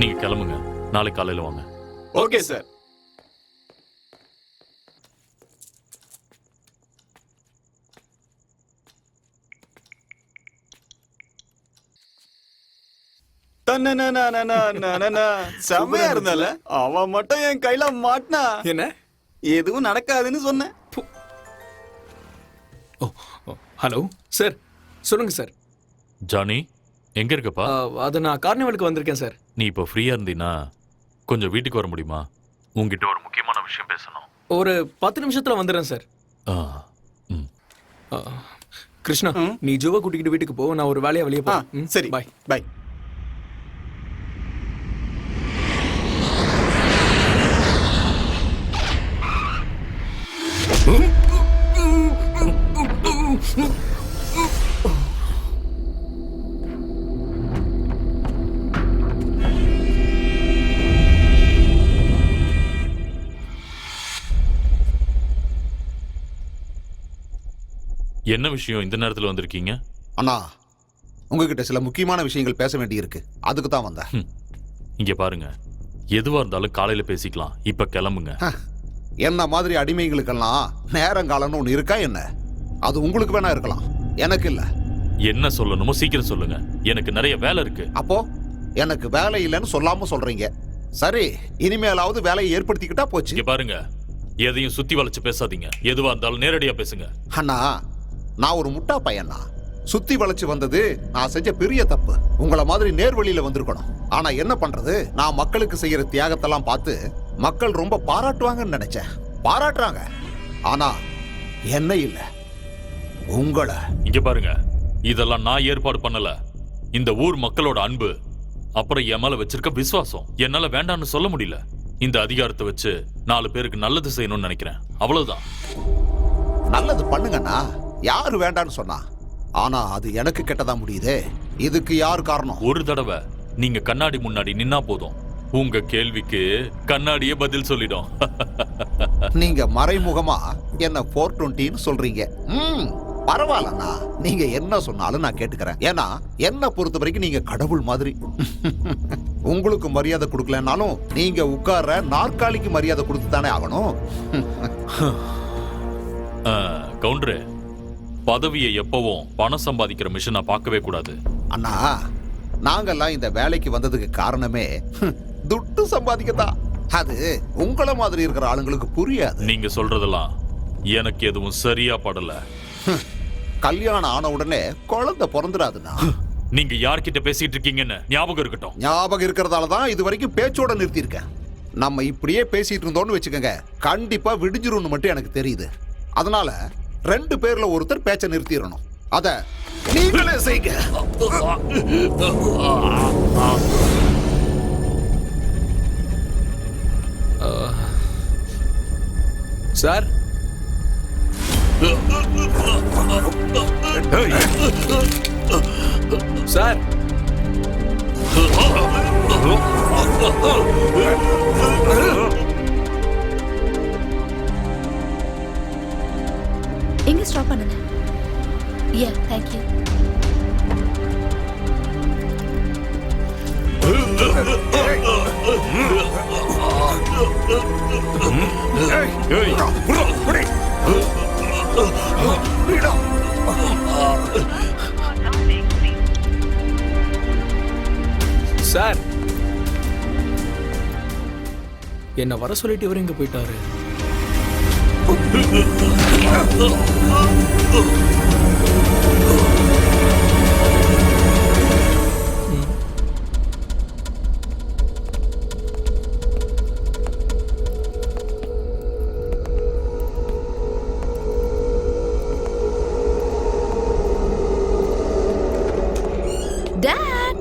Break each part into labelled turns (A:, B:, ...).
A: நீங்க கிளம்புங்க, நாளைக்கு காலையில வாங்க.
B: Okay sir. செம்மையா இருந்தால அவன் மட்டும் என் கையில மாட்டினா
C: என்ன
B: எதுவும் நடக்காதுன்னு சொன்னேன்.
C: ஓ ஹலோ சார், சொல்லுங்க சார்.
A: ஜானி எங்க இருக்கப்பா?
C: அது நான் கார்னிவலுக்கு வந்திருக்கேன் சார்.
A: நீ இப்போ ஃப்ரீயா இருந்தீனா கொஞ்சம் வீட்டுக்கு வர முடியுமா? உங்ககிட்ட ஒரு முக்கியமான விஷயம் பேசணும்.
C: ஒரு 10 நிமிஷத்துல வந்துடுறேன் சார். கிருஷ்ணா, நீ ஜோவை கூட்டிக்கிட்டு வீட்டுக்கு போ, நான் ஒரு வேலையா வெளியே போறேன்.
B: சரி,
C: பாய்
B: பாய்.
A: என்ன விஷயம் இந்த நேரத்துல வந்திருக்கீங்க?
D: அண்ணா, உங்ககிட்ட சில முக்கியமான விஷயங்கள் பேச வேண்டியிருக்கு, அதுக்கு தான் வந்தேன்.
A: இங்க பாருங்க, எதுவா இருந்தாலும் காலையில பேசிக்கலாம், இப்ப கிளம்புங்க.
D: என்ன மாதிரி அடிமைகளுக்கெல்லாம் நேரங்காலம்னு ஒன்று இருக்கா என்ன? அது உங்களுக்கு வேணா இருக்கலாம், எனக்கு இல்ல.
A: என்ன சொல்லணுமோ சீக்கிரம் சொல்லுங்க, எனக்கு நிறைய வேலை இருக்கு.
D: அப்போ எனக்கு வேலை இல்லைன்னு சொல்லாம சொல்றீங்க. சரி, இனிமேலாவது வேலையை ஏற்படுத்திக்கிட்டா போச்சு.
A: இங்க பாருங்க, எதையும் சுத்தி வளைச்சு பேசாதீங்க, எதுவா இருந்தாலும் நேரடியா பேசுங்க.
D: அண்ணா, நான் ஒரு முட்டா பையனா, சுத்தி வளைச்சு வந்தது நான் செஞ்ச பெரிய தப்பு. உங்களை மாதிரி நேர்வழியில வந்திருக்கணும். ஆனா என்ன பண்றது, நான் மக்களுக்கு செய்யற தியாகத்தெல்லாம் பார்த்து மக்கள் ரொம்ப பாராட்டுவாங்கன்னு நினைச்சேன். பாராட்டுறாங்க, ஆனா என்ன இல்ல, உங்களை.
A: இங்க பாருங்க, இதெல்லாம் நான் ஏற்பாடு பண்ணல. இந்த ஊர் மக்களோட அன்பு, அப்புறம் என் மேல வச்சிருக்க விசுவாசம், என்னால வேண்டாம்னு சொல்ல முடியல. இந்த அதிகாரத்தை வச்சு 4 பேருக்கு நல்லது செய்யணும்னு நினைக்கிறேன், அவ்வளவுதான்.
D: நல்லது பண்ணுங்கண்ணா, யாரு வேண்டான்னு சொன்னா? ஆனா அது எனக்கு கெட்டதா முடியுதே, இதுக்கு யார் காரணம்?
A: ஒரு தடவை நீங்க கண்ணாடி முன்னாடி நின்னா போதும், உங்க கேள்விக்கு கண்ணாடியே பதில் சொல்லிடும்.
D: நீங்க மறைமுகமா என்ன 420 சொல்றீங்க. பரவாயில்லண்ணா, நீங்க என்ன சொன்னாலும் நான் கேட்டுக்கிறேன். ஏன்னா என்ன பொறுத்த வரைக்கும் நீங்க கடவுள் மாதிரி. உங்களுக்கு மரியாதை கொடுக்கலனாலும் நீங்க உட்கார்ற நாற்காலிக்கு மரியாதை கொடுத்து தானே ஆகணும்.
A: கவுண்டரே, பதவியை எப்பவும் பணம் சம்பாதிக்கிற மிஷனை பார்க்கவே கூடாது.
D: அண்ணா, நாங்கெல்லாம் இந்த வேலைக்கு வந்ததுக்கு காரணமே துட்டு சம்பாதிக்கத்தான். அது உங்கள மாதிரி இருக்கிற ஆளுங்களுக்கு புரியாது.
A: நீங்க சொல்றதெல்லாம் எனக்கு எதுவும் சரியா படல.
D: கல்யாணம் ஆன உடனே குழந்தை பிறந்துடாதுண்ணா.
A: நீங்க யார்கிட்ட பேசிட்டு இருக்கீங்கன்னு ஞாபகம் இருக்கட்டும்.
D: ஞாபகம் இருக்கிறதால தான் இது வரைக்கும் பேச்சோட நிறுத்தியிருக்கேன். நம்ம இப்படியே பேசிட்டு இருந்தோம்னு வச்சுக்கோங்க, கண்டிப்பா விடிஞ்சிரும்னு மட்டும் எனக்கு தெரியுது. அதனால 2 பேர்ல ஒருத்தர் பேச்ச நிறுத்திடணும். அத நீங்களே செய்யுங்க.
C: சார், சார்,
E: எங்க ஸ்டாப் பண்ணுங்க. யா, தேங்க் யூ.
C: சார், என்ன வர சொல்லிட்டு இவர் எங்க போயிட்டாரு?
E: Dad,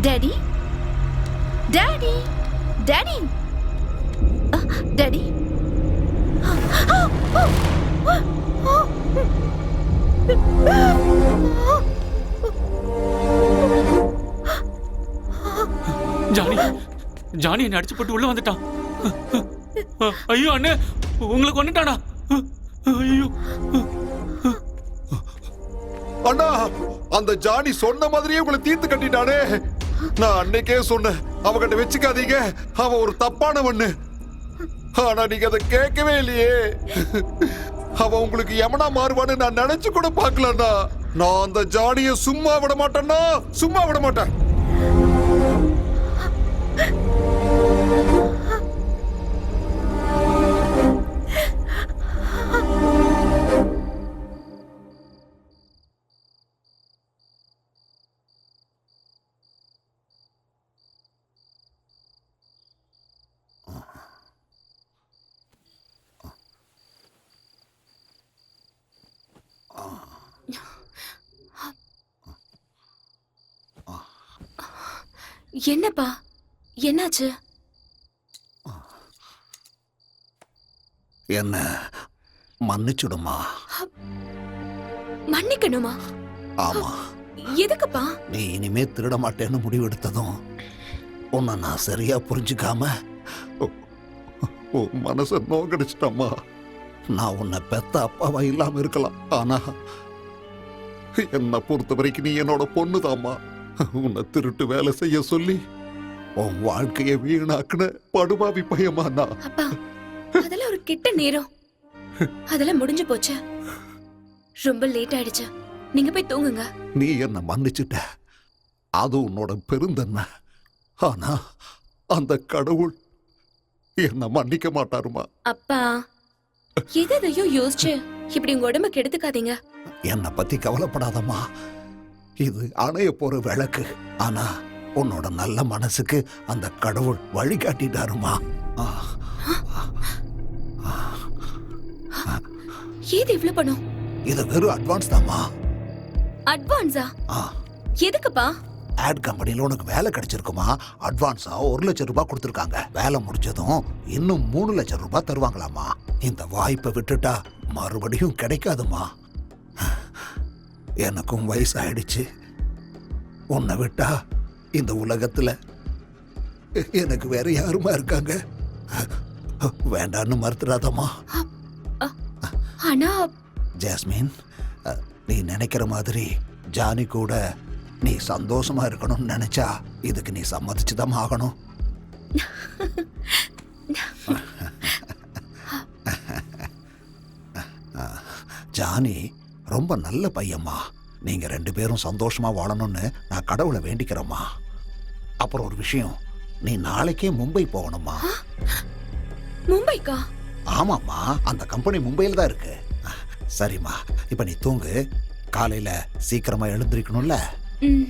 E: daddy daddy daddy daddy
F: Johnny Johnny என்ன அடிச்சு போட்டு உள்ள வந்துட்டான். ஐயோ அண்ணே, உங்களை கொன்னுட்டானா? ஐயோ
D: அண்ணா, அந்த ஜானி சொன்ன மாதிரியே உங்களை தீர்த்து கட்டிட்டானே. நான் அன்னைக்கே சொன்னேன், அவகிட்ட வச்சுக்காதீங்க, அவன் ஒரு தப்பானவன்னு. ஆனா நீங்க அதை கேட்கவே இல்லையே. அவன் உங்களுக்கு எமனா மாறுவான்னு நான் நினைச்சு கூட பார்க்கலண்ணா. நான் அந்த ஜானியை சும்மா விட மாட்டேன்னா, சும்மா விட மாட்டேன்.
G: என்னப்பா, என்னாச்சு?
D: என்ன மன்னிச்சுடுமா.
G: மன்னிக்கணுமா?
D: ஆமா,
G: எதுக்குப்பா?
D: நீ இனிமே திருட மாட்டேன்னு முடிவெடுத்ததும் உன்னை நான் சரியா புரிஞ்சுக்காம உன் மனச நோக்கடிச்சிட்டம்மா. நான் உன்னை பெத்த அப்பாவா இல்லாம இருக்கலாம், ஆனா என்னை பொறுத்த வரைக்கும் நீ என்னோட பொண்ணுதாம்மா. உன்னை திருட்டு வேலை செய்ய சொல்லி உன் வாழ்க்கைய வீணாக்குன படுபாவி பையமாண்ணா.
G: அப்பா, அதெல்லாம் ஒரு கெட்ட நேரம். அதெல்லாம் முடிஞ்சு போச்சு. ரொம்ப லேட் ஆயிடுச்சு. நீங்க போய் தூங்குங்க.
D: நீ என்ன மன்னிச்சுட்ட, அது உன்னோட பெருந்தன்மை. ஆனா அந்த கடவுள் என்ன மன்னிக்க மாட்டாருமா.
G: அப்பா, எதையோ யோசிச்சு இப்படி உங்க உடம்ப கெடுத்துக்காதீங்க.
D: என்னை பத்தி கவலைப்படாதம்மா, இது அணைய போற விளக்கு. ஆனா உன்னோட நல்ல மனசுக்கு அந்த கடவுள் வழி காட்டிட்டாருமா.
G: ஏது இவ்வளவு பணம்?
D: இது வெறும் அட்வான்ஸ் தாம்மா.
G: அட்வான்ஸா? எதுக்குப்பா?
D: ஆட் கம்பெனில உனக்கு வேலை கிடைச்சிருக்குமா. அட்வான்ஸா 1 லட்சம் ரூபாய் கொடுத்துருக்காங்க. வேலை முடிஞ்சதும் இன்னும் 3 லட்சம் ரூபாய் தருவாங்களாமா. இந்த வாய்ப்பை விட்டுட்டா மறுபடியும் கிடைக்காதுமா. எனக்கும் வயசாயிடுச்சு. உன்னை விட்டா இந்த உலகத்துல எனக்கு வேற யாருமா இருக்காங்க. வேண்டான்னு மறுத்துடாதம்மா.
G: ஆனா
D: ஜாஸ்மின், நீ நினைக்கிற மாதிரி ஜானி கூட நீ சந்தோஷமா இருக்கணும்னு நினைச்சா இதுக்கு நீ சம்மதிச்சுதான் ஆகணும். ஜானி ரொம்ப நல்ல பையம்மா. நீங்க 2 பேரும் சந்தோஷமா வாழணும்னு நான் கடவுளை வேண்டிக்கிறேம்மா. அப்புறம் ஒரு விஷயம், நீ நாளைக்கே மும்பை போகணுமா.
G: மும்பைக்கா?
D: ஆமாம்மா, அந்த கம்பெனி மும்பையில் தான் இருக்கு. சரிம்மா, இப்ப நீ தூங்கு. காலையில சீக்கிரமா எழுந்திருக்கணும்ல.
G: ம்.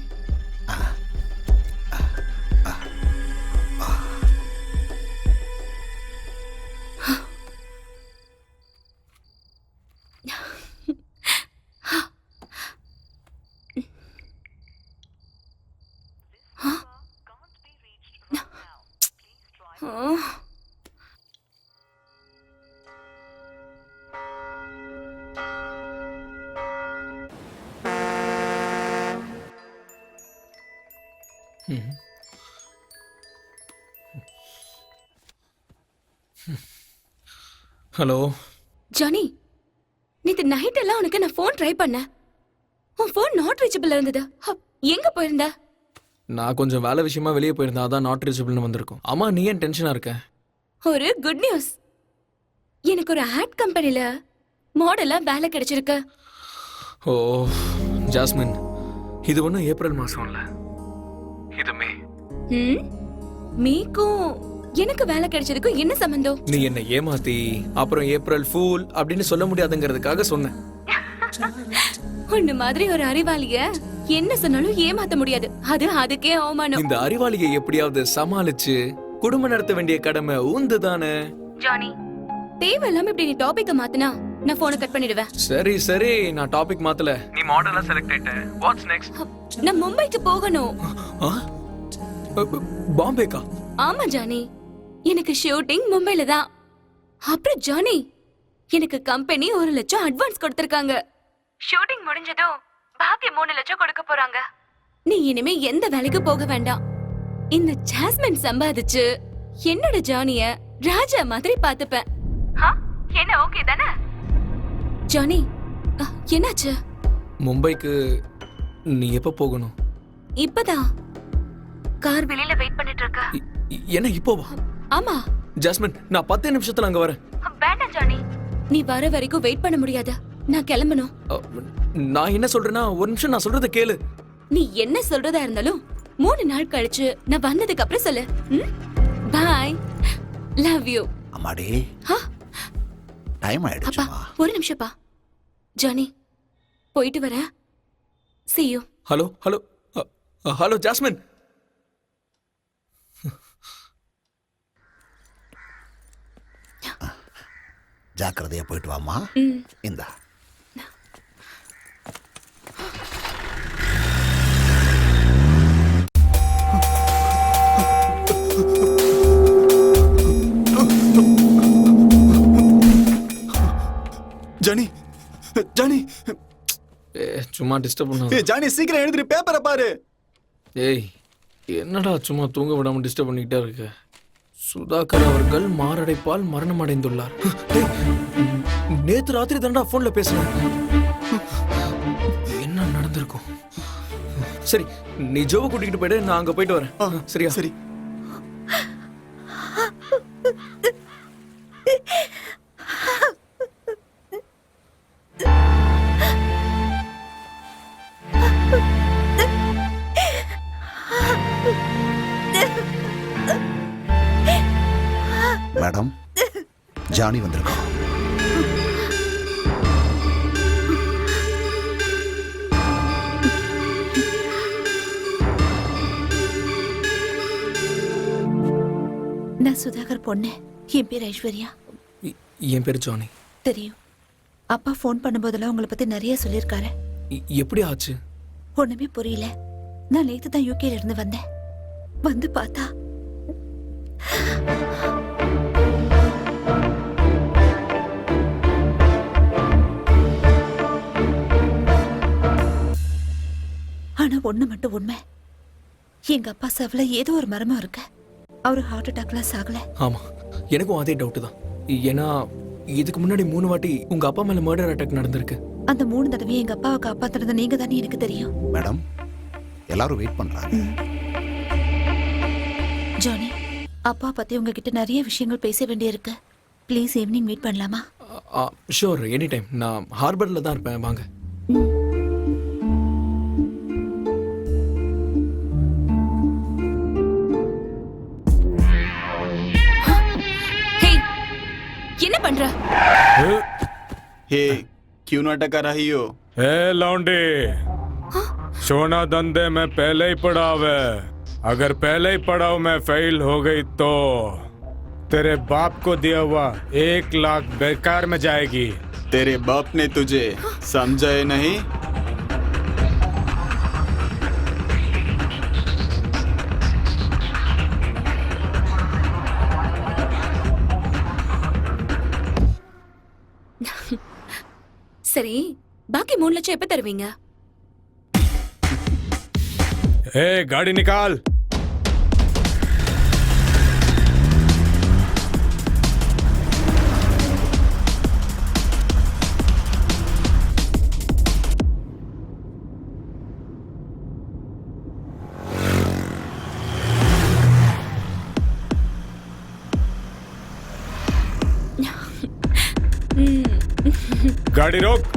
C: ஹலோ
G: ஜானி, நேத்து நைட் எல்லாம் உனக்கு நான் ஃபோன் ட்ரை பண்ணேன். உன் ஃபோன் நாட் ரீச்சபிள் இருந்தது. எங்க போயிருந்த?
C: நான் கொஞ்சம் வேலை விஷயமா வெளியே போயிருந்தேன், அதான் நாட் ரீச்சபிள்னு வந்திருக்கும். ஆமா, நீ ஏன் டென்ஷனா இருக்க?
G: ஒரு குட் நியூஸ். எனக்கு ஒரு ஆட் கம்பெனில மாடலா வேலை கிடைச்சிருக்கு.
C: ஓ ஜாஸ்மின், இது ஒன்றும் ஏப்ரல் மாசம் இல்ல, இது மே.
G: மீக்கும் எனக்கு வேலை கிடைச்சதுக்கும் என்ன சம்பந்தம்?
C: நீ என்ன ஏமாத்தி அப்புறம் ஏப்ரல் ஃபூல் அப்படின்னு சொல்ல முடியாதுங்கிறதுக்காக சொன்னேன்.
G: உன்ன மாதிரி ஒரு அறிவாளிய என்ன சொன்னாலும் ஏமாத்த முடியாது. அது அதுக்கே அவமானம்.
C: இந்த அறிவாளியை எப்படியாவது சமாளிச்சு குடும்பம் நடத்த வேண்டிய கடமை ஊந்து தானே.
G: ஜானி, தேவையில்லாம இப்படி நீ டாபிக்க மாத்தினா நான் போனை கட் பண்ணிடுவேன்.
C: சரி சரி, நான் டாபிக் மாத்தல. நீ மாடலா செலக்ட் ஆயிட்ட. What's next?
G: நான் மும்பைக்கு போகணும்.
C: பாம்பேக்கா?
G: ஆமா ஜானி, எனக்கு ஷூட்டிங் மும்பைல தான். அப்புறம் ஜானி, எனக்கு கம்பெனி 1 லட்சம் அட்வான்ஸ் கொடுத்திருக்காங்க. ஷூட்டிங் முடிஞ்சதும் பாக்கி 3 லட்சம் கொடுக்க போறாங்க. நீ இனிமே எந்த வேலைக்கு போக வேண்டாம். இந்த ஜாஸ்மின் சம்பாதிச்சு என்னோட ஜானிய ராஜா மாதிரி பாத்துப்பேன். என்ன ஓகே தானே? ஜானி, என்னாச்சு?
C: மும்பைக்கு நீ எப்ப போகணும்?
G: இப்பதான் கார் வெளியில வெயிட் பண்ணிட்டு இருக்க.
C: என்ன இப்போவா?
G: ஆமா.
C: ஜாஸ்மின், நான் 10 நிமிஷத்துல அங்க வரேன்.
G: வேண்டாம் ஜானி, நீ வர வரைக்கும் வெயிட் பண்ண முடியாது. நான் கிளம்பணும்.
C: நான் என்ன சொல்றேன்னா, ஒரு நிமிஷம் நான் சொல்றத கேளு.
G: நீ என்ன சொல்றதா இருந்தாலும் 3 நாள் கழிச்சு நான் வந்ததுக்கு அப்புறம் சொல்லு. பாய், லவ் யூ.
D: அம்மாடி, டைம்
G: அப்பா
D: ஆயிடுச்சுமா.
G: ஒரு நிமிஷம்ப்பா. ஜானி, போயிட்டு வரேன். see you.
C: Hello hello hello jasmine.
D: ஜாக்கிரதையா போயிட்டு வாமா. இந்தா.
B: ஜானி, ஜானி,
C: சும்மா டிஸ்டர்ப் பண்ணாத.
B: ஏய் ஜானி, சீக்கிரம் எழுந்திரு, பேப்பரை பாரு.
C: ஏய், என்னடா சும்மா தூங்க விடாம டிஸ்டர்ப் பண்ணிக்கிட்டே இருக்க? சுதாகர் அவர்கள் மாரடைப்பால் மரணம் அடைந்துள்ளார். டேய், நேத்து ராத்திரி தான்டா போன்ல பேசுனேன். என்ன நடந்திருக்கும்? சரி, நீ ஜோவை கூட்டிகிட்டு போயிடு, நான் அங்க போயிட்டு வரேன். சரியா?
B: சரி.
D: மேடம், ஜானி வந்திருக்கான்.
E: நான் சுதாகர் பொண்ணு. என் பேர் ஐஸ்வர்யா.
C: என் பேர் ஜானி.
E: தெரியும். அப்பா ஃபோன் பண்ணும்போதெல்லாம் உங்களை பத்தி நிறைய சொல்லியிருக்காரு.
C: எப்படி ஆச்சு?
E: ஒண்ணுமே புரியல. நான் நேத்து தான் யூகேல இருந்து வந்தேன். வந்து பார்த்தா ஆனா ஒண்ணு மட்டும் உண்மை. எங்க அப்பா சவல ஏதோ ஒரு மர்மம் இருக்கு. அவரு ஹார்ட் அட்டாக்ல சாகல.
C: ஆமா, எனக்கும் அதே டவுட் தான். ஏன்னா இதுக்கு முன்னாடி 3 வாட்டி உங்க அப்பா மேல மர்டர் அட்டாக் நடந்திருக்கு.
E: அந்த 3 தடவை எங்க அப்பாவை காப்பாத்துறது நீங்க தானே எனக்கு தெரியும்.
D: மேடம், எல்லாரும் வெயிட் பண்றாங்க.
E: ஜானி, அப்பா பத்தி உங்ககிட்ட நிறைய விஷயங்கள் பேச வேண்டியிருக்கு. ப்ளீஸ் ஈவினிங் மீட் பண்ணலாமா?
C: Sure, any time. நான் ஹார்பர்ல தான் இருப்பேன், வாங்க.
G: என்ன பண்ற?
B: हे क्यों नाटक कर रही हो?
H: ए लौंडे, सोना धंधे में पहले ही पड़ा हुआ है। अगर पहले ही पढ़ाओ मैं फेल हो गई तो तेरे बाप को दिया हुआ 1 लाख बेकार में जाएगी।
B: तेरे बाप ने तुझे समझा है नहीं?
G: சரி, பாக்கி 3 லட்சம் எப்ப தருவீங்க?
H: ए गाड़ी निकाल। गाड़ी रोक।